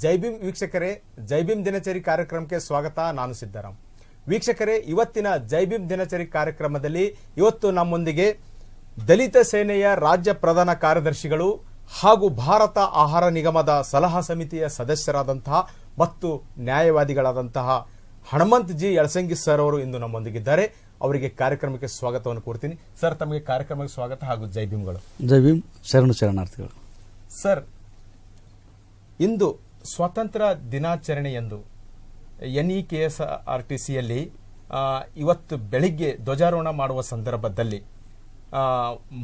ಜೈ ಭೀಮ್ ವೀಕ್ಷಕರೇ, ಜೈ ಭೀಮ್ ದಿನಚರಿ ಕಾರ್ಯಕ್ರಮಕ್ಕೆ ಸ್ವಾಗತ. ನಾನು ಸಿದ್ದರಾಮ್. ವೀಕ್ಷಕರೇ, ಇವತ್ತಿನ ಜೈ ಭೀಮ್ ದಿನಚರಿ ಕಾರ್ಯಕ್ರಮದಲ್ಲಿ ಇವತ್ತು ನಮ್ಮೊಂದಿಗೆ ದಲಿತ ಸೇನೆಯ ರಾಜ್ಯ ಪ್ರಧಾನ ಕಾರ್ಯದರ್ಶಿಗಳು ಹಾಗೂ ಭಾರತ ಆಹಾರ ನಿಗಮದ ಸಲಹಾ ಸಮಿತಿಯ ಸದಸ್ಯರಾದಂತಹ ಮತ್ತು ನ್ಯಾಯವಾದಿಗಳಾದಂತಹ ಹನುಮಂತ್ ಜಿ ಯಳಸಂಗಿ ಸರ್ ಅವರು ಇಂದು ನಮ್ಮೊಂದಿಗಿದ್ದಾರೆ. ಅವರಿಗೆ ಕಾರ್ಯಕ್ರಮಕ್ಕೆ ಸ್ವಾಗತವನ್ನು ಕೋರ್ತೀನಿ. ಸರ್, ತಮಗೆ ಕಾರ್ಯಕ್ರಮಕ್ಕೆ ಸ್ವಾಗತ ಹಾಗೂ ಜೈ ಭೀಮ್ಗಳು. ಜೈ ಭೀಮ್, ಶರಣಾರ್ಥಿಗಳು. ಸರ್, ಇಂದು ಸ್ವಾತಂತ್ರ್ಯ ದಿನಾಚರಣೆಯಂದು NEKSRTCಯಲ್ಲಿ ಇವತ್ತು ಬೆಳಿಗ್ಗೆ ಧ್ವಜಾರೋಹಣ ಮಾಡುವ ಸಂದರ್ಭದಲ್ಲಿ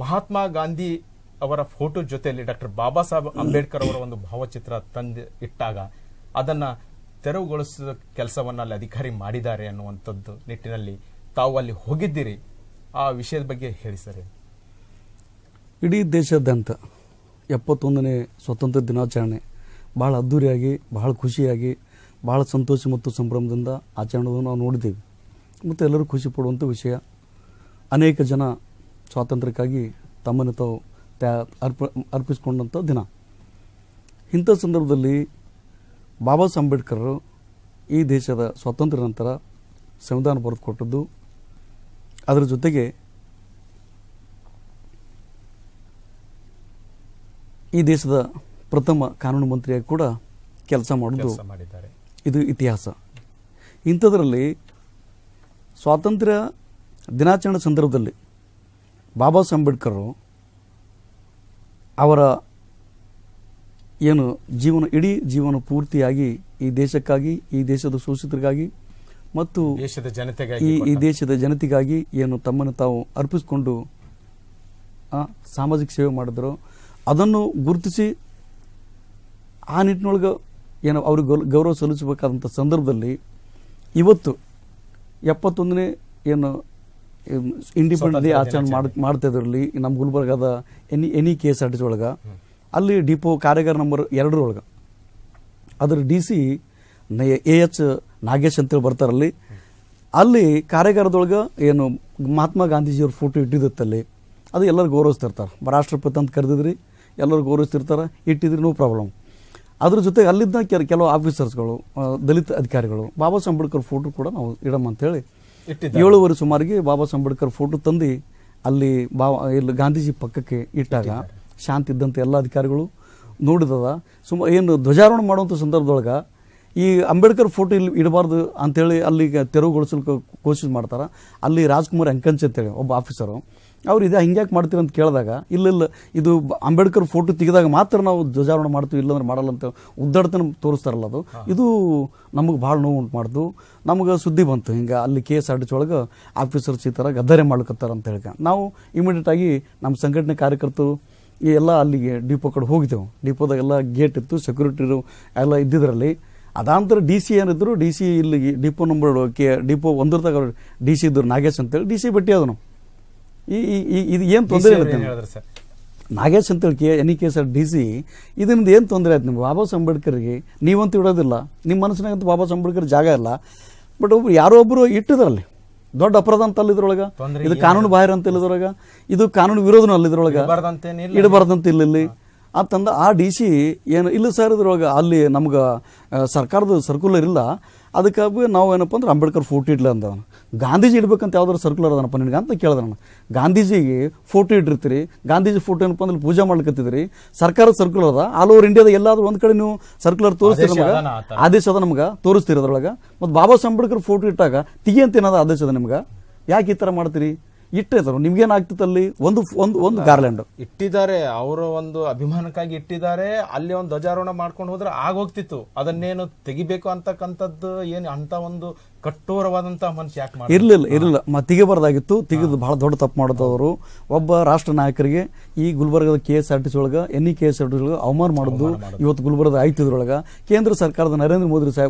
ಮಹಾತ್ಮ ಗಾಂಧಿ ಅವರ ಫೋಟೋ ಜೊತೆಯಲ್ಲಿ ಡಾಕ್ಟರ್ ಬಾಬಾ ಸಾಹೇಬ್ ಅಂಬೇಡ್ಕರ್ ಅವರ ಒಂದು ಭಾವಚಿತ್ರ ತಂದು ಇಟ್ಟಾಗ ಅದನ್ನ ತೆರವುಗೊಳಿಸುವ ಕೆಲಸವನ್ನ ಅಲ್ಲಿ ಅಧಿಕಾರಿ ಮಾಡಿದ್ದಾರೆ ಅನ್ನುವಂಥದ್ದು ನಿಟ್ಟಿನಲ್ಲಿ ತಾವು ಅಲ್ಲಿ ಹೋಗಿದ್ದೀರಿ. ಆ ವಿಷಯದ ಬಗ್ಗೆ ಹೇಳಿ ಸರ್. ಇಡೀ ದೇಶಾದ್ಯಂತ 71ನೇ ಸ್ವಾತಂತ್ರ್ಯ ದಿನಾಚರಣೆ ಬಹಳ ಅದ್ದೂರಿಯಾಗಿ, ಬಹಳ ಖುಷಿಯಾಗಿ, ಬಹಳ ಸಂತೋಷ ಮತ್ತು ಸಂಭ್ರಮದಿಂದ ಆಚರಣೆಯನ್ನು ನಾವು ನೋಡಿದ್ದೀವಿ. ಮತ್ತು ಎಲ್ಲರೂ ಖುಷಿ ಪಡುವಂಥ ವಿಷಯ. ಅನೇಕ ಜನ ಸ್ವಾತಂತ್ರ್ಯಕ್ಕಾಗಿ ತಮ್ಮನ್ನು ತಾವು ಅರ್ಪಿಸಿಕೊಂಡಂಥ ದಿನ. ಇಂಥ ಸಂದರ್ಭದಲ್ಲಿ ಬಾಬಾ ಸಾಹೇಬ್ ಅಂಬೇಡ್ಕರ್ ಈ ದೇಶದ ಸ್ವಾತಂತ್ರ್ಯ ನಂತರ ಸಂವಿಧಾನ ಬರೆದುಕೊಟ್ಟದ್ದು, ಅದರ ಜೊತೆಗೆ ಈ ದೇಶದ ಪ್ರಥಮ ಕಾನೂನು ಮಂತ್ರಿಯಾಗಿ ಕೂಡ ಕೆಲಸ ಮಾಡಿದ್ದಾರೆ. ಇದು ಇತಿಹಾಸ. ಇಂಥದ್ರಲ್ಲಿ ಸ್ವಾತಂತ್ರ್ಯ ದಿನಾಚರಣೆ ಸಂದರ್ಭದಲ್ಲಿ ಬಾಬಾ ಸಾಹೇಬ್ ಅಂಬೇಡ್ಕರ್ ಅವರ ಏನು ಇಡೀ ಜೀವನ ಪೂರ್ತಿಯಾಗಿ ಈ ದೇಶಕ್ಕಾಗಿ, ಈ ದೇಶದ ಶೋಷಿತರಿಗಾಗಿ ಮತ್ತು ಈ ದೇಶದ ಜನತೆಗಾಗಿ ಏನು ತಮ್ಮನ್ನು ತಾವು ಅರ್ಪಿಸಿಕೊಂಡು ಸಾಮಾಜಿಕ ಸೇವೆ ಮಾಡಿದ್ರು, ಅದನ್ನು ಗುರುತಿಸಿ ಆ ನಿಟ್ಟಿನೊಳಗೆ ಏನು ಅವ್ರಿಗೆ ಗೌರವ ಸಲ್ಲಿಸಬೇಕಾದಂಥ ಸಂದರ್ಭದಲ್ಲಿ ಇವತ್ತು 71ನೇ ಏನು ಇಂಡಿಪೆಂಡೆನ್ಸ್ ಡೇ ಆಚರಣೆ ಮಾಡ್ತಾ ಇದ್ರಲ್ಲಿ ನಮ್ಮ ಗುಲ್ಬರ್ಗದ NEKSRTC ಒಳಗೆ ಅಲ್ಲಿ ಡಿಪೋ ಕಾರ್ಯಾಗಾರ ನಂಬರ್ 2 ಒಳಗೆ ಅದರ DC AH ನಾಗೇಶ್ ಅಂತೇಳಿ ಬರ್ತಾರಲ್ಲಿ. ಅಲ್ಲಿ ಕಾರ್ಯಾಗಾರದೊಳಗೆ ಏನು ಮಹಾತ್ಮ ಗಾಂಧೀಜಿಯವ್ರ ಫೋಟೋ ಇಟ್ಟಿದ್ದತ್ತಲ್ಲಿ ಅದು ಎಲ್ಲರೂ ಗೌರವಿಸ್ತಿರ್ತಾರೆ. ರಾಷ್ಟ್ರಪತಿ ಅಂತ ಕರೆದಿದ್ರಿ, ಎಲ್ಲರೂ ಗೌರವಿಸ್ತಿರ್ತಾರೆ, ಇಟ್ಟಿದ್ರಿ, ನೋ ಪ್ರಾಬ್ಲಮ್. ಅದ್ರ ಜೊತೆಗೆ ಅಲ್ಲಿದ್ದ ಕೆಲವು ಆಫೀಸರ್ಸ್ಗಳು, ದಲಿತ ಅಧಿಕಾರಿಗಳು ಬಾಬಾ ಸಾಹೇಬ್ ಅಂಬೇಡ್ಕರ್ ಫೋಟೋ ಕೂಡ ನಾವು ಇಡಮ್ಮ ಅಂತೇಳಿ 7:30 ಸುಮಾರಿಗೆ ಬಾಬಾ ಸಾಹೇಬ್ ಅಂಬೇಡ್ಕರ್ ಫೋಟೋ ತಂದು ಅಲ್ಲಿ ಇಲ್ಲಿ ಗಾಂಧೀಜಿ ಪಕ್ಕಕ್ಕೆ ಇಟ್ಟಾಗ ಶಾಂತಿ ಇದ್ದಂಥ ಎಲ್ಲ ಅಧಿಕಾರಿಗಳು ನೋಡಿದದ. ಏನು ಧ್ವಜಾರೋಹಣ ಮಾಡುವಂಥ ಸಂದರ್ಭದೊಳಗೆ ಈ ಅಂಬೇಡ್ಕರ್ ಫೋಟೋ ಇಲ್ಲಿ ಇಡಬಾರ್ದು ಅಂತೇಳಿ ಅಲ್ಲಿಗೆ ತೆರವುಗೊಳಿಸಲಿಕ್ಕೆ ಕೋಶಿಶ್ ಮಾಡ್ತಾರೆ. ಅಲ್ಲಿ ರಾಜ್ಕುಮಾರ್ ಅಂಕಂಚ್ ಅಂತೇಳಿ ಒಬ್ಬ ಆಫೀಸರು, ಅವ್ರು ಇದೆ ಹಿಂಗ್ಯಾಕೆ ಮಾಡ್ತೀರಿ ಅಂತ ಕೇಳಿದಾಗ, ಇಲ್ಲ ಇದು ಅಂಬೇಡ್ಕರ್ ಫೋಟೋ ತೆಗೆದಾಗ ಮಾತ್ರ ನಾವು ಧ್ವಜಾರೋಹಣ ಮಾಡ್ತೀವಿ, ಇಲ್ಲಾಂದ್ರೆ ಮಾಡಲ್ಲ ಅಂತ ಉದ್ದಾಡತನ ತೋರಿಸ್ತಾರಲ್ಲ, ಇದು ನಮಗೆ ಭಾಳ ನೋವು ಉಂಟು ಮಾಡ್ದು. ನಮಗೆ ಸುದ್ದಿ ಬಂತು, ಹಿಂಗೆ ಅಲ್ಲಿ KSRTC ಒಳಗೆ ಆಫೀಸರ್ಸ್ ಈ ಥರ ಗದ್ದಾರೆ ಮಾಡ್ಕೊತಾರೆ ಅಂತ ಹೇಳಿ ನಾವು ಇಮಿಡಿಯೇಟ್ ಆಗಿ ನಮ್ಮ ಸಂಘಟನೆ ಕಾರ್ಯಕರ್ತರು ಎಲ್ಲ ಅಲ್ಲಿಗೆ ಡಿಪೋ ಕಡೆ ಹೋಗಿದ್ದೆವು. ಡಿಪೋದಾಗ ಎಲ್ಲ ಗೇಟ್ ಇತ್ತು, ಸೆಕ್ಯೂರಿಟಿರು ಎಲ್ಲ ಇದ್ದಿದ್ರಲ್ಲಿ. ಅದಾಂತರ DC ಏನಿದ್ರು, DC ಇಲ್ಲಿ ಡಿಪೋ ನಂಬರ್ ಡಿಪೋ 1ದಾಗ DC ಇದ್ರು ನಾಗೇಶ್ ಅಂತೇಳಿ DC ಭೇಟಿ ಅದನು. ಇದು ಏನು ತೊಂದರೆ ಇರುತ್ತೆ ನಾಗೇಶ್ ಅಂತೇಳಿ NEKSRTC ಇದರಿಂದ ಏನು ತೊಂದರೆ ಆಯ್ತು ನಿಮ್ಗೆ? ಬಾಬಾ ಸಾಹೇಬ್ ಅಂಬೇಡ್ಕರ್ಗೆ ನೀವಂತೂ ಇಡೋದಿಲ್ಲ, ನಿಮ್ಮ ಮನಸ್ಸಿನಾಗಂತೂ ಬಾಬಾ ಸಾಹೇಬ್ ಅಂಬೇಡ್ಕರ್ ಜಾಗ ಇಲ್ಲ, ಬಟ್ ಒಬ್ರು ಯಾರೋ ಒಬ್ಬರು ಇಟ್ಟಿದ್ರಲ್ಲಿ ದೊಡ್ಡ ಅಪರಾಧ ಅಂತ ಅಲ್ಲಿದ್ರೊಳಗೆ, ಇದು ಕಾನೂನು ಬಾಹಿರ ಅಂತ ಇಲ್ಲದ್ರೊಳಗೆ, ಇದು ಕಾನೂನು ವಿರೋಧನೂ ಅಲ್ಲಿದ್ರೊಳಗೆ, ಇಡಬಾರ್ದಂತ ಇಲ್ಲಿ ಅಂತಂದ ಆ DC ಏನು ಇಲ್ಲ ಸರ್ ಇದ್ರೊಳಗೆ ಅಲ್ಲಿ ನಮ್ಗೆ ಸರ್ಕಾರದ ಸರ್ಕ್ಯುಲರ್ ಇಲ್ಲ, ಅದಕ್ಕಾಗಿ ನಾವು ಏನಪ್ಪ ಅಂದ್ರೆ ಅಂಬೇಡ್ಕರ್ ಫೋಟೋ ಇಡ್ಲ ಅಂದ. ಗಾಂಧೀಜಿ ಇಡ್ಬೇಕಂತ ಯಾವ್ದಾದ್ರು ಸರ್ಕ್ಯುಲರ್ ಅದನಪ್ಪ ನಿನಗೆ ಅಂತ ಕೇಳಿದ ನಾನು. ಗಾಂಧೀಜಿಗೆ ಫೋಟೋ ಇಟ್ಟಿರ್ತೀರಿ, ಗಾಂಧೀಜಿ ಫೋಟೋ ಏನಪ್ಪ ಅಂದ್ರೆ ಪೂಜೆ ಮಾಡ್ಲಿಕತ್ತಿದ್ರಿ, ಸರ್ಕಾರದ ಸರ್ಕ್ಯುಲರ್ ಅದ, ಆಲ್ ಓವರ್ ಇಂಡಿಯಾದ ಎಲ್ಲಾದ್ರೂ ಒಂದ್ ಕಡೆ ನೀವು ಸರ್ಕ್ಯುಲರ್ ತೋರಿಸ್ತೀರಿ, ನಮ್ಗೆ ಆದೇಶ ಅದ ನಮ್ಗೆ ತೋರಿಸ್ತೀರಿ ಅದ್ರೊಳಗೆ. ಮತ್ತು ಬಾಬಾ ಸಾಹೇಬ್ ಅಂಬೇಡ್ಕರ್ ಫೋಟೋ ಇಟ್ಟಾಗ ತಿಗಿ ಅಂತ ಏನದ ಆದೇಶ ಅದ ನಿಮ್ಗೆ? ಯಾಕೆ ಈ ಥರ ಮಾಡ್ತೀರಿ? ಇಟ್ಟಿದ್ರು ನಿಮ್ಗೇನಾಗ್ತಿತ್ತು ಅಲ್ಲಿ ಒಂದು ಗಾರ್ಲ್ಯಾಂಡ್ ಇಟ್ಟಿದ್ದಾರೆ, ಅವರ ಒಂದು ಅಭಿಮಾನಕ್ಕಾಗಿ ಇಟ್ಟಿದ್ದಾರೆ. ಅಲ್ಲಿ ಒಂದು ಧ್ವಜಾರೋಹಣ ಮಾಡ್ಕೊಂಡು ಹೋದ್ರೆ ಆಗೋಗ್ತಿತ್ತು, ಅದನ್ನೇನು ತೆಗಿಬೇಕು ಅಂತಕ್ಕಂಥದ್ದು ಏನು ಅಂತ ಒಂದು ಕಠೋರವಾದಂತಹ ಮನುಷ್ಯ ಯಾಕೆ ಮಾಡಿ ಇರಲಿಲ್ಲ. ತೆಗಿಬಾರ್ದಾಗಿತ್ತು, ತೆಗೆದು ಬಹಳ ದೊಡ್ಡ ತಪ್ಪು ಮಾಡೋದವರು. ಒಬ್ಬ ರಾಷ್ಟ್ರ ನಾಯಕರಿಗೆ ಈ ಗುಲ್ಬರ್ಗದ KSRTC ಒಳಗೆ NEKSRTC ಒಳಗೆ ಅವಮಾನ ಮಾಡೋದು ಇವತ್ತು ಗುಲ್ಬರ್ಗದ ಆಯ್ತಿದ್ರೊಳಗೆ ಕೇಂದ್ರ ಸರ್ಕಾರದ ನರೇಂದ್ರ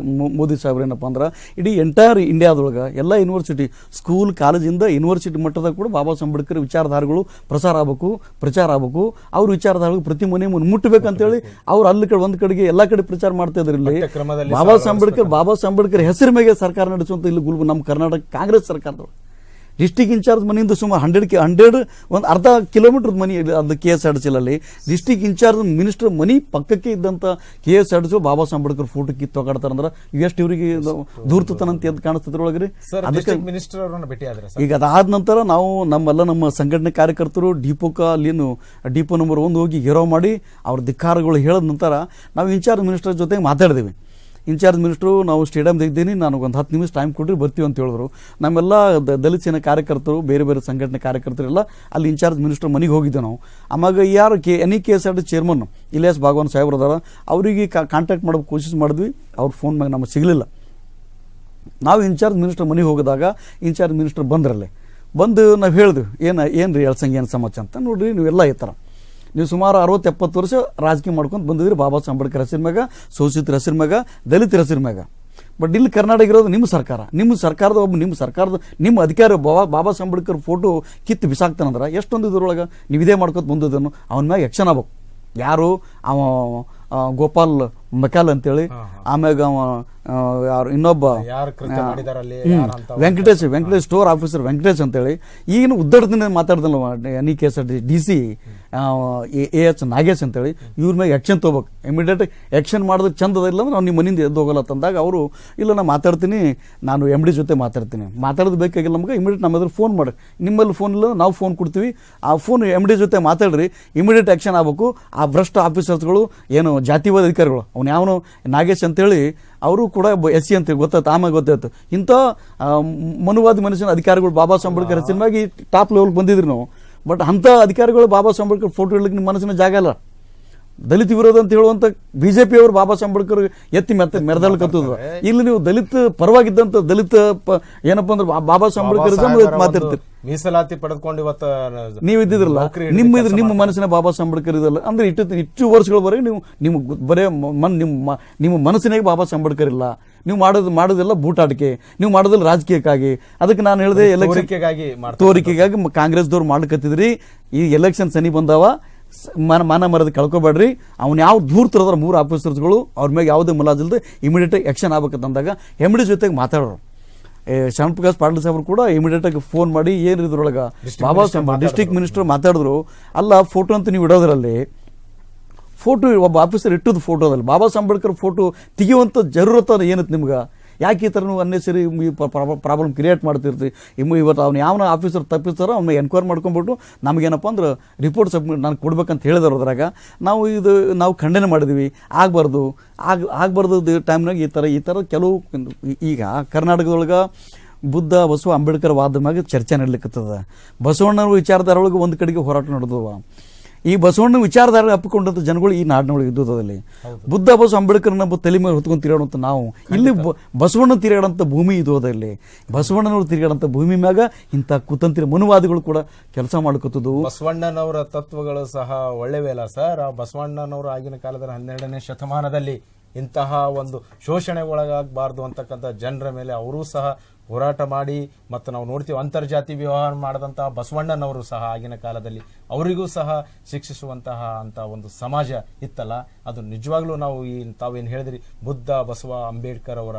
ಮೋದಿ ಸಾಹೇಬ್ರು ಏನಪ್ಪ ಅಂದ್ರೆ ಇಡೀ ಎಂಟೈರ್ ಇಂಡಿಯಾದೊಳಗೆ ಎಲ್ಲ ಯೂನಿವರ್ಸಿಟಿ, ಸ್ಕೂಲ್, ಕಾಲೇಜಿಂದ ಯೂನಿವರ್ಸಿಟಿ ಮಟ್ಟದಾಗ ಕೂಡ ಬಾಬಾ ಸಾಹೇಬ್ ಅಂಬೇಡ್ಕರ್ ವಿಚಾರಧಾರೆಗಳು ಪ್ರಚಾರ ಆಗಬೇಕು. ಅವ್ರ ವಿಚಾರಧಾರೆಗಳು ಪ್ರತಿ ಮನೆ ಮುಟ್ಟಬೇಕಂತೇಳಿ ಅವ್ರು ಅಲ್ಲಿ ಕಡೆ ಒಂದ್ ಕಡೆಗೆ ಎಲ್ಲಾ ಕಡೆ ಪ್ರಚಾರ ಮಾಡ್ತಾ ಇದ್ರಿ. ಬಾಬಾ ಸಾಹೇಬ್ ಅಂಬೇಡ್ಕರ್ ಹೆಸರು ಮೇಲೆ ಸರ್ಕಾರ ನಡೆಸುವಂತ ಇಲ್ಲಿ ನಮ್ಮ ಕರ್ನಾಟಕ ಕಾಂಗ್ರೆಸ್ ಸರ್ಕಾರದವರು ಡಿಸ್ಟಿಕ್ ಇನ್ಚಾರ್ಜ್ ಮನೆಯಿಂದ ಸುಮಾರು 100 ಒಂದು ಅರ್ಧ ಕಿಲೋಮೀಟರ್ ಮನಿ ಅದು KSRTC ಅಲ್ಲಿ ಡಿಸ್ಟಿಕ್ ಇನ್ಚಾರ್ಜ್ ಮಿನಿಸ್ಟರ್ ಮನಿ ಪಕ್ಕಕ್ಕೆ ಇದ್ದಂತ KSRTC ಬಾಬಾ ಸಾಹೇಬ್ ಅಂಬೇಡ್ಕರ್ ಫೋಟೋ ಕಿತ್ತು ತಗೊಳ್ತಾರಂದ್ರ ಎಷ್ಟು ಇವರಿಗೆ ಧೂರ್ತತನ ಅಂತ ಎದ್ದು ಕಾಣಿಸ್ತದ್ರ ಒಳಗ್ರಿ. ಈಗ ಅದಾದ ನಂತರ ನಾವು ನಮ್ಮ ಸಂಘಟನೆ ಕಾರ್ಯಕರ್ತರು ಡಿಪೋ ನಂಬರ್ 1 ಹೋಗಿ ಗೆರವ್ ಮಾಡಿ ಅವ್ರ ಧಿಕ್ಕಾರಗಳು ಹೇಳಿದ ನಂತರ ನಾವು ಇನ್ಚಾರ್ಜ್ ಮಿನಿಸ್ಟರ್ ಜೊತೆಗೆ ಮಾತಾಡಿದ್ವಿ. ಇನ್ಚಾರ್ಜ್ ಮಿನಿಸ್ಟ್ರು ನಾವು ಸ್ಟೇಡಿಯಂ ತೆಗ್ದೀನಿ, ನನಗೊಂದು 10 ನಿಮಿಷ ಟೈಮ್ ಕೊಡ್ರಿ ಬರ್ತೀವಿ ಅಂತ ಹೇಳಿದ್ರು. ನಮ್ಮೆಲ್ಲ ದಲಿತ ಸೇನಾ ಕಾರ್ಯಕರ್ತರು ಬೇರೆ ಬೇರೆ ಸಂಘಟನೆ ಕಾರ್ಯಕರ್ತರೆಲ್ಲ ಅಲ್ಲಿ ಇನ್ಚಾರ್ಜ್ ಮಿನಿಸ್ಟರ್ ಮನೆಗೆ ಹೋಗಿದ್ದೆ ನಾವು. ಆವಾಗ ಯಾರು KSRTC ಚೇರ್ಮನ್ ಇಲಿಯಾಸ್ ಭಾಗವಾನ್ ಸಾಹೇಬ್ರು ಅದಾರ, ಅವರಿಗೆ ಕಾಂಟ್ಯಾಕ್ಟ್ ಮಾಡೋಕೆ ಕೋಶಿಶ್ ಮಾಡಿದ್ವಿ. ಅವ್ರ ಫೋನ್ ಮ್ಯಾಗ ನಮಗೆ ಸಿಗಲಿಲ್ಲ. ನಾವು ಇನ್ಚಾರ್ಜ್ ಮಿನಿಸ್ಟರ್ ಮನೆಗೆ ಹೋಗಿದಾಗ ಇನ್ಚಾರ್ಜ್ ಮಿನಿಸ್ಟರ್ ಬಂದ್ರಲ್ಲಿ ಬಂದು ನಾವು ಹೇಳಿದ್ವಿ, ಏನ್ರಿ ಎಳ್ಸಂಗಿ ಏನು ಸಮಾಚಾರ ಅಂತ. ನೋಡ್ರಿ ನೀವೆಲ್ಲ ಈ ಥರ ನೀವು ಸುಮಾರು 60-70 ವರ್ಷ ರಾಜಕೀಯ ಮಾಡ್ಕೊಂಡು ಬಂದಿದ್ರಿ ಬಾಬಾ ಸಾಹೇಬ್ ಅಂಬೇಡ್ಕರ್ ಹೆಸರು ಮ್ಯಾಗ, ಶೋಷಿತರ ಹೆಸರು ಮ್ಯಾಗ, ದಲಿತರ ಹೆಸರು ಮ್ಯಾಗ. ಬಟ್ ಇಲ್ಲಿ ಕರ್ನಾಟಕ ಇರೋದು ನಿಮ್ಮ ಸರ್ಕಾರದ ನಿಮ್ಮ ಅಧಿಕಾರಿ ಬಾಬಾ ಸಾಹೇಬ್ ಅಂಬೇಡ್ಕರ್ ಫೋಟೋ ಕಿತ್ತು ಬಿಸಾಕ್ತಾನಂದ್ರೆ ಎಷ್ಟೊಂದು ಇದ್ರೊಳಗೆ ನೀವು ಇದೇ ಮಾಡ್ಕೊತ ಬಂದದನ್ನು ಅವನ ಮ್ಯಾಗ ಆ್ಯಕ್ಷನ್ ಆಗ್ಬೇಕು. ಯಾರು ಅವ ಗೋಪಾಲ್ ಮಕಾಲ್ ಅಂತೇಳಿ, ಆಮ್ಯಾಗ ಅವ ಯಾರು ಇನ್ನೊಬ್ಬ ವೆಂಕಟೇಶ್ ಸ್ಟೋರ್ ಆಫೀಸರ್ ವೆಂಕಟೇಶ್ ಅಂತೇಳಿ ಈಗಿನ ಉದ್ದಡದಿಂದ ಮಾತಾಡ್ದಲ್ಲ KSRTC DC AH ನಾಗೇಶ್ ಅಂತೇಳಿ ಇವ್ರ ಮೇಲೆ ಆ್ಯಕ್ಷನ್ ತೊಗೋಬೇಕು. ಇಮಿಡಿಯೇಟ್ ಆ್ಯಕ್ಷನ್ ಮಾಡಿದ್ರೆ ಚಂದದ ಇಲ್ಲ ಅಂದ್ರೆ ನಾವು ನಿಮ್ಮ ಮನೆಯಿಂದ ಎದ್ದು ಹೋಗಲ್ಲ ತಂದಾಗ ಅವರು ಇಲ್ಲ ನಾನು ಮಾತಾಡ್ತೀನಿ, ನಾನು MD ಜೊತೆ ಮಾತಾಡೋದು ಬೇಕಾಗಿಲ್ಲ ನಮ್ಗೆ, ಇಮಿಡಿಯೇಟ್ ನಮ್ಮ ಎದುರು ಫೋನ್ ಮಾಡಿ, ನಿಮ್ಮಲ್ಲಿ ಫೋನ್ ಇಲ್ಲ ನಾವು ಫೋನ್ ಕೊಡ್ತೀವಿ, ಆ ಫೋನ್ MD ಜೊತೆ ಮಾತಾಡ್ರಿ, ಇಮಿಡಿಯೇಟ್ ಆ್ಯಕ್ಷನ್ ಆಗಬೇಕು. ಆ ಭ್ರಷ್ಟ ಆಫೀಸರ್ಸ್ಗಳು ಏನು ಜಾತಿವಾದ ಅಧಿಕಾರಿಗಳು ಅವ್ನು ಯಾವನು ನಾಗೇಶ್ ಅಂತೇಳಿ ಅವರು ಕೂಡ SC ಅಂತ ಗೊತ್ತಾಯ್ತು, ಆಮೇಲೆ ಗೊತ್ತಾಯ್ತು. ಇಂಥ ಮನುವಾದಿ ಮನುಷ್ಯನ ಅಧಿಕಾರಿಗಳು ಬಾಬಾ ಸಾಹೇಬ್ ಅಂಬೇಡ್ಕರ್ ಹೆಸರಿನಾಗಿ ಟಾಪ್ ಲೆವೆಲ್ ಬಂದಿದ್ರಿ ನಾವು. ಬಟ್ ಅಂಥ ಅಧಿಕಾರಿಗಳು ಬಾಬಾ ಸಾಹೇಬ್ ಅಂಬೇಡ್ಕರ್ ಫೋಟೋ ಇಡ್ಲಿಕ್ಕೆ ನಿಮ್ಮ ಮನಸ್ಸಿನ ಜಾಗ ಇಲ್ಲ. ದಲಿತ ವಿರೋಧ ಅಂತ ಹೇಳುವಂತ BJP ಅವರು ಬಾಬಾ ಸಾಹೇಬ್ ಅಂಬೇಡ್ಕರ್ ಎತ್ತಿ ಮೆರೆದಾಳ್ಕತ್ತದ. ಇಲ್ಲಿ ನೀವು ದಲಿತ ಪರವಾಗಿದ್ದಂತ ದಲಿತ ಏನಪ್ಪಾ ಅಂದ್ರೆ ಬಾಬಾ ಸಾಹೇಬ್ ಅಂಬೇಡ್ಕರ್ ಮಾತಾಡ್ತೀರಿ, ಮೀಸಲಾತಿ ಪಡೆದುಕೊಂಡು ಇವತ್ತು ನೀವು ಇದ್ದಿದ್ರಲ್ಲ, ನಿಮ್ಮ ಮನಸ್ಸಿನ ಬಾಬಾ ಸಾಹೇಬ್ ಅಂಬೇಡ್ಕರ್ ಇದಲ್ಲ ಅಂದ್ರೆ ಇಷ್ಟು ವರ್ಷಗಳವರೆಗೆ ನೀವು ಬರೇ ನಿಮ್ಮ ಮನಸ್ಸಿನಾಗ ಬಾಬಾ ಸಾಹೇಬ್ ಅಂಬೇಡ್ಕರ್ ಇಲ್ಲ. ನೀವು ಮಾಡೋದೆಲ್ಲ ಬೂಟಾಟಿಕೆ, ನೀವು ಮಾಡೋದಿಲ್ಲ ರಾಜಕೀಯಕ್ಕಾಗಿ. ಅದಕ್ಕೆ ನಾನು ಹೇಳಿದೆ ತೋರಿಕೆಗಾಗಿ ಕಾಂಗ್ರೆಸ್ದವ್ರು ಮಾಡ್ಕತ್ತಿದ್ರಿ. ಈ ಎಲೆಕ್ಷನ್ ಸನಿ ಬಂದಾವ, ಮಾನ ಮರದ ಕಳ್ಕೊಬೇಡ್ರಿ. ಅವ್ನು ಯಾವ ದೂರ್ತರದ 3 ಆಫೀಸರ್ಸ್ಗಳು ಅವ್ರ ಮೇಲೆ ಯಾವುದೇ ಮುಲಾಜಿಲ್ದೆ ಇಮಿಡಿಯೇಟ್ ಆಕ್ಷನ್ ಆಗ್ಬೇಕಂದಾಗ MD ಜೊತೆಗೆ ಮಾತಾಡೋರು. ಶ್ಯಾಮ್ ಪ್ರಕಾಶ್ ಪಾಟೀಲ್ ಸಾಹೇಬ್ರು ಕೂಡ ಇಮಿಡಿಯೇಟ್ ಆಗಿ ಫೋನ್ ಮಾಡಿ ಏನಿದ್ರೊಳಗ ಬಾಬಾ ಸಾಹೇಬ್ ಡಿಸ್ಟ್ರಿಕ್ಟ್ ಮಿನಿಸ್ಟರ್ ಮಾತಾಡಿದ್ರು. ಅಲ್ಲ ಫೋಟೋ ಅಂತ ನೀವು ಇಡೋದ್ರಲ್ಲಿ ಫೋಟೋ ಒಬ್ಬ ಆಫೀಸರ್ ಇಟ್ಟದ್ದು ಫೋಟೋದಲ್ಲಿ ಬಾಬಾ ಸಾಹೇಬ್ ಅಂಬೇಡ್ಕರ್ ಫೋಟೋ ತೆಗೆಯುವಂಥ ಜರೂರತ್ತ ಏನತ್ತು ನಿಮ್ಗೆ? ಯಾಕೆ ಈ ಥರ ನೀವು ಅನ್ನೆಸರಿ ಪ್ರಾಬ್ಲಮ್ ಕ್ರಿಯೇಟ್ ಮಾಡ್ತಿರ್ತೀವಿ? ಇವತ್ತು ಅವ್ನು ಯಾವ ಆಫೀಸರ್ ತಪ್ಪಿಸ್ತಾರೋ ಅವ್ನ ಎನ್ಕ್ವೈರಿ ಮಾಡ್ಕೊಂಡ್ಬಿಟ್ಟು ನಮಗೇನಪ್ಪ ಅಂದ್ರೆ ರಿಪೋರ್ಟ್ ಸಬ್ಮಿಟ್ ನಾನು ಕೊಡ್ಬೇಕಂತ ಹೇಳಿದ್ರು. ಅದ್ರಾಗ ನಾವು ಖಂಡನೆ ಮಾಡಿದ್ವಿ. ಆಗಬಾರ್ದು ಟೈಮ್ನಾಗ ಈ ಥರ ಕೆಲವು ಈಗ ಕರ್ನಾಟಕದೊಳಗೆ ಬುದ್ಧ ಬಸವ ಅಂಬೇಡ್ಕರ್ ವಾದ ಮ್ಯಾಗ ಚರ್ಚೆ ನಡಲಿಕ್ಕತ್ತದ. ಬಸವಣ್ಣನ ವಿಚಾರಧಾರೊಳಗೆ ಒಂದು ಕಡೆಗೆ ಹೋರಾಟ ನಡೆದವ. ಈ ಬಸವಣ್ಣ ವಿಚಾರಧಾರೆ ಅಪ್ಪಿಕೊಂಡಂತ ಜನಗಳು ಈ ನಾಡಿನೊಳಗೆ ಇದ್ದುದಲ್ಲಿ ಬುದ್ಧ ಬಸವ ಅಂಬೇಡ್ಕರ್ನ ತಲೆ ಮೇಲೆ ಹೊತ್ಕೊಂಡು ತಿರುಗಾಡುವಂತ ನಾವು ಇಲ್ಲಿ ಬಸವಣ್ಣ ತಿರುಗಾಡಂತ ಭೂಮಿ ಇದುದಲ್ಲಿ ಬಸವಣ್ಣನವರು ತಿರುಗಾಡಂತ ಭೂಮಿ ಮ್ಯಾಗ ಇಂಥ ಕುತಂತ್ರಿ ಮನುವಾದಿಗಳು ಕೂಡ ಕೆಲಸ ಮಾಡ್ಕೊತದ್ದು. ಬಸವಣ್ಣನವರ ತತ್ವಗಳು ಸಹ ಒಳ್ಳೆವೇ ಅಲ್ಲ ಸರ್. ಬಸವಣ್ಣನವರು ಆಗಿನ ಕಾಲದಲ್ಲಿ 12ನೇ ಶತಮಾನದಲ್ಲಿ ಇಂತಹ ಒಂದು ಶೋಷಣೆ ಒಳಗಾಗಬಾರ್ದು ಅಂತಕ್ಕಂಥ ಜನರ ಮೇಲೆ ಅವರೂ ಸಹ ಹೋರಾಟ ಮಾಡಿ ಮತ್ತು ನಾವು ನೋಡ್ತೀವಿ ಅಂತರ್ಜಾತಿ ವ್ಯವಹಾರ ಮಾಡಿದಂತಹ ಬಸವಣ್ಣನವರು ಸಹ ಆಗಿನ ಕಾಲದಲ್ಲಿ ಅವರಿಗೂ ಸಹ ಶಿಕ್ಷಿಸುವಂತಹ ಅಂತ ಒಂದು ಸಮಾಜ ಇತ್ತಲ್ಲ, ಅದು ನಿಜವಾಗ್ಲೂ ನಾವು ತಾವೇನು ಹೇಳಿದ್ರಿ ಬುದ್ಧ ಬಸವ ಅಂಬೇಡ್ಕರ್ ಅವರ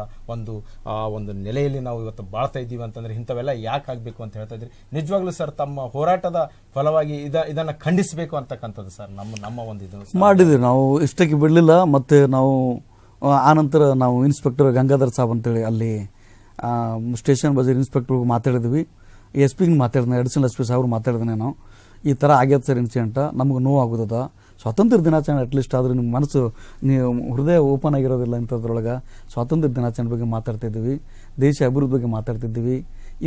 ಒಂದು ನೆಲೆಯಲ್ಲಿ ನಾವು ಇವತ್ತು ಬಾಳ್ತಾ ಇದ್ದೀವಿ ಅಂತಂದ್ರೆ ಇಂಥವೆಲ್ಲ ಯಾಕೆ ಆಗಬೇಕು ಅಂತ ಹೇಳ್ತಾ ಇದ್ರಿ. ನಿಜವಾಗ್ಲೂ ಸರ್ ತಮ್ಮ ಹೋರಾಟದ ಫಲವಾಗಿ ಇದನ್ನ ಖಂಡಿಸಬೇಕು ಅಂತಕ್ಕಂಥದ್ದು ಸರ್ ನಮ್ಮ ಒಂದು ಇದನ್ನು ಮಾಡಿದ್ವಿ. ನಾವು ಇಷ್ಟಕ್ಕೆ ಬಿಡಲಿಲ್ಲ. ಮತ್ತು ನಾವು ಆನಂತರ ನಾವು ಇನ್ಸ್ಪೆಕ್ಟರ್ ಗಂಗಾಧರ್ ಸಾಬ್ ಅಂತೇಳಿ ಅಲ್ಲಿ ಸ್ಟೇಷನ್ ಬಜಾರ್ ಇನ್ಸ್ಪೆಕ್ಟರ್ಗೆ ಮಾತಾಡಿದ್ವಿ. SP ಮಾತಾಡಿದ್ನ, ಅಡಿಷನಲ್ SP ಸಾಹೇಬ್ರು ಮಾತಾಡಿದ್ರೆ ನಾವು ಈ ಥರ ಆಗ್ಯದ ಸರ್ ಇನ್ಸಿಡೆಂಟ, ನಮಗೆ ನೋವು ಆಗೋದದ. ಸ್ವಾತಂತ್ರ್ಯ ದಿನಾಚರಣೆ ಅಟ್ಲೀಸ್ಟ್ ಆದರೂ ನಿಮ್ಮ ಮನಸ್ಸು ನೀವು ಹೃದಯ ಓಪನ್ ಆಗಿರೋದಿಲ್ಲ ಇಂಥದ್ರೊಳಗೆ. ಸ್ವಾತಂತ್ರ್ಯ ದಿನಾಚರಣೆ ಬಗ್ಗೆ ಮಾತಾಡ್ತಿದ್ವಿ, ದೇಶ ಅಭಿವೃದ್ಧಿ ಬಗ್ಗೆ ಮಾತಾಡ್ತಿದ್ವಿ.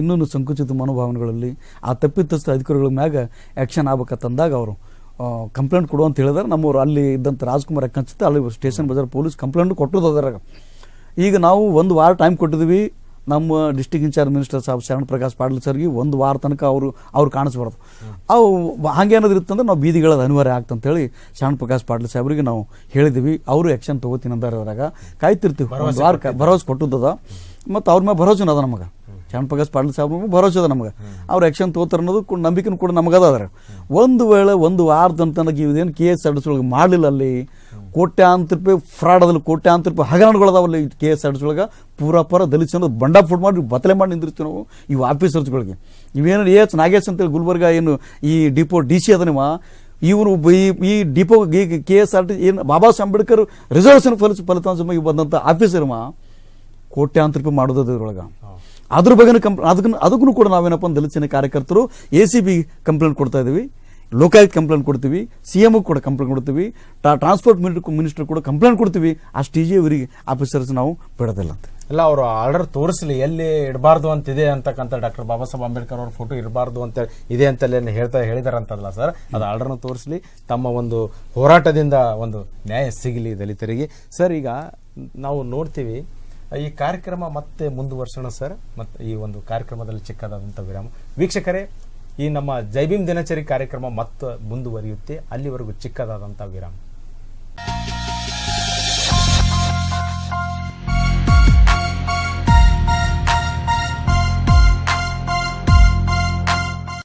ಇನ್ನೂ ಸಂಕುಚಿತ ಮನೋಭಾವನೆಗಳಲ್ಲಿ ಆ ತಪ್ಪಿತಸ್ಥ ಅಧಿಕಾರಿಗಳ ಮ್ಯಾಗ ಆ್ಯಕ್ಷನ್ ಆಗ್ಬೇಕಂತಂದಾಗ ಅವರು ಕಂಪ್ಲೇಂಟ್ ಕೊಡು ಅಂತ ಹೇಳಿದ್ರೆ ನಮ್ಮವರು ಅಲ್ಲಿ ಇದ್ದಂಥ ರಾಜ್ಕುಮಾರ್ ಅಕ್ಕನ್ಸುತ್ತೆ ಅಲ್ಲಿ ಸ್ಟೇಷನ್ ಬಜಾರ್ ಪೊಲೀಸ್ ಕಂಪ್ಲೇಂಟ್ ಕೊಟ್ಟದ್ದು ಅದರಾಗ. ಈಗ ನಾವು 1 ವಾರ ಟೈಮ್ ಕೊಟ್ಟಿದ್ವಿ ನಮ್ಮ ಡಿಸ್ಟ್ರಿಕ್ಟ್ ಇನ್ಚಾರ್ಜ್ ಮಿನಿಸ್ಟರ್ ಸಾಹೇಬ್ ಶರಣ್ ಪ್ರಕಾಶ್ ಪಾಟೀಲ್ ಸರ್ಗೆ. 1 ವಾರ ತನಕ ಅವ್ರು ಕಾಣಿಸ್ಬಾರ್ದು. ಅವು ಹಾಗೇನಾದ್ರು ಇತ್ತಂದ್ರೆ ನಾವು ಬೀದಿಗಳದ ಅನಿವಾರ್ಯ ಆಗ್ತಂತೇಳಿ ಶರಣ್ ಪ್ರಕಾಶ್ ಪಾಟೀಲ್ ಸಾಹೇಬ್ರಿಗೆ ನಾವು ಹೇಳಿದ್ವಿ. ಅವರು ಆ್ಯಕ್ಷನ್ ತೊಗೋತೀನಿ ಅಂದಾರದಾಗ ಕಾಯ್ತಿರ್ತೀವಿ. 1 ವಾರ ಭರವಸೆ ಕೊಟ್ಟದ ಮತ್ತು ಅವ್ರ ಮೇಲೆ ಭರವಸೆ ಅದ ನಮಗೆ. ಶರಣ್ ಪ್ರಕಾಶ್ ಪಾಟೀಲ್ ಸಾಹೇಬ್ ಭರವಸೆ ಅದ ನಮಗೆ. ಅವ್ರು ಆ್ಯಕ್ಷನ್ ತೊಗೋತಾರೆ ಅನ್ನೋದು ನಂಬಿಕೆನೂ ಕೂಡ ನಮಗದ. ಒಂದು ವೇಳೆ 1 ವಾರದ ತನಕ ಇದೇನು KSRTC ಒಳಗೆ ಮಾಡಲಿಲ್ಲ, ಅಲ್ಲಿ ಕೋಟ್ಯಾಂತರ ರೂಪಾಯಿ ಫ್ರಾಡ್ ಅದಲ್ಲಿ ಕೋಟ್ಯಾಂತರ ರೂಪಾಯಿ ಹಗರಣಗಳದಾವಲ್ಲ ಈ KSRTC ಒಳಗೆ ಪೂರ ದಲಿತ ಅನ್ನೋದು ಬಂಡ ಫುಡ್ ಮಾಡಿ ಬದಲೆ ಮಾಡಿ ನಿಂದಿರ್ತೀವಿ ನಾವು ಇವು ಆಫೀಸರ್ಸ್ಗಳಿಗೆ ಇವೇನು ನಾಗೇಶ್ ಅಂತೇಳಿ ಗುಲ್ಬರ್ಗ ಏನು ಈ ಡಿಪೋ DC ಅದನಿವ ಇವರು ಈ ಡಿಪೋ KSRTC ಏನು ಬಾಬಾ ಸಾಹೇಬ್ ಅಂಬೇಡ್ಕರ್ ರಿಸರ್ವೇಷನ್ ಫಲಿತಾಂಶ ಬಂದಂಥ ಆಫೀಸರ್ಮ ಕೋಟ್ಯಾಂತರ ರೂಪಾಯಿ ಮಾಡೋದು ಇದ್ರೊಳಗೆ ಅದ್ರ ಬಗ್ಗೆ ಅದಕ್ಕೂ ಕೂಡ ನಾವೇನಪ್ಪ ದಲಿತ ಸೇನೆ ಕಾರ್ಯಕರ್ತರು ACB ಕಂಪ್ಲೇಂಟ್ ಕೊಡ್ತಾ ಇದೀವಿ, ಲೋಕಾಯುಕ್ತ ಕಂಪ್ಲೇಂಟ್ ಕೊಡ್ತೀವಿ, CM ಕೂಡ ಕಂಪ್ಲೇಂಟ್ ಕೊಡ್ತೀವಿ, ಟ್ರಾನ್ಸ್ಪೋರ್ಟ್ ಮಿನಿಸ್ಟರ್ ಕೂಡ ಕಂಪ್ಲೇಂಟ್ ಕೊಡ್ತೀವಿ. ಅಷ್ಟು ಈಜಿ ಇವರಿಗೆ ಆಫೀಸರ್ಸ್ ನಾವು ಬಿಡೋದಿಲ್ಲ ಅಂತ ಎಲ್ಲ ಅವರು ಆರ್ಡರ್ ತೋರಿಸಲಿ ಎಲ್ಲಿ ಇಡಬಾರ್ದು ಅಂತಿದೆ ಅಂತಕ್ಕಂಥ ಡಾಕ್ಟರ್ ಬಾಬಾ ಸಾಹೇಬ್ ಅಂಬೇಡ್ಕರ್ ಅವ್ರ ಫೋಟೋ ಇರಬಾರ್ದು ಅಂತ ಇದೆ ಅಂತಲೇ ಹೇಳಿದಾರಂತಲ್ಲ ಸರ್, ಅದು ಆರ್ಡರ್ನ ತೋರಿಸಲಿ, ತಮ್ಮ ಒಂದು ಹೋರಾಟದಿಂದ ಒಂದು ನ್ಯಾಯ ಸಿಗಲಿ ದಲಿತರಿಗೆ. ಸರ್, ಈಗ ನಾವು ನೋಡ್ತೀವಿ ಈ ಕಾರ್ಯಕ್ರಮ ಮತ್ತೆ ಮುಂದುವರ್ಸೋಣ ಸರ್. ಮತ್ತೆ ಈ ಒಂದು ಕಾರ್ಯಕ್ರಮದಲ್ಲಿ ಚಿಕ್ಕದಾದಂಥ ವಿರಾಮ. ವೀಕ್ಷಕರೇ, ಈ ನಮ್ಮ ಜೈ ಭೀಮ್ ದಿನಚರಿ ಕಾರ್ಯಕ್ರಮ ಮತ್ತೆ ಮುಂದುವರಿಯುತ್ತೆ. ಅಲ್ಲಿವರೆಗೂ ಚಿಕ್ಕದಾದಂಥ ವಿರಾಮ.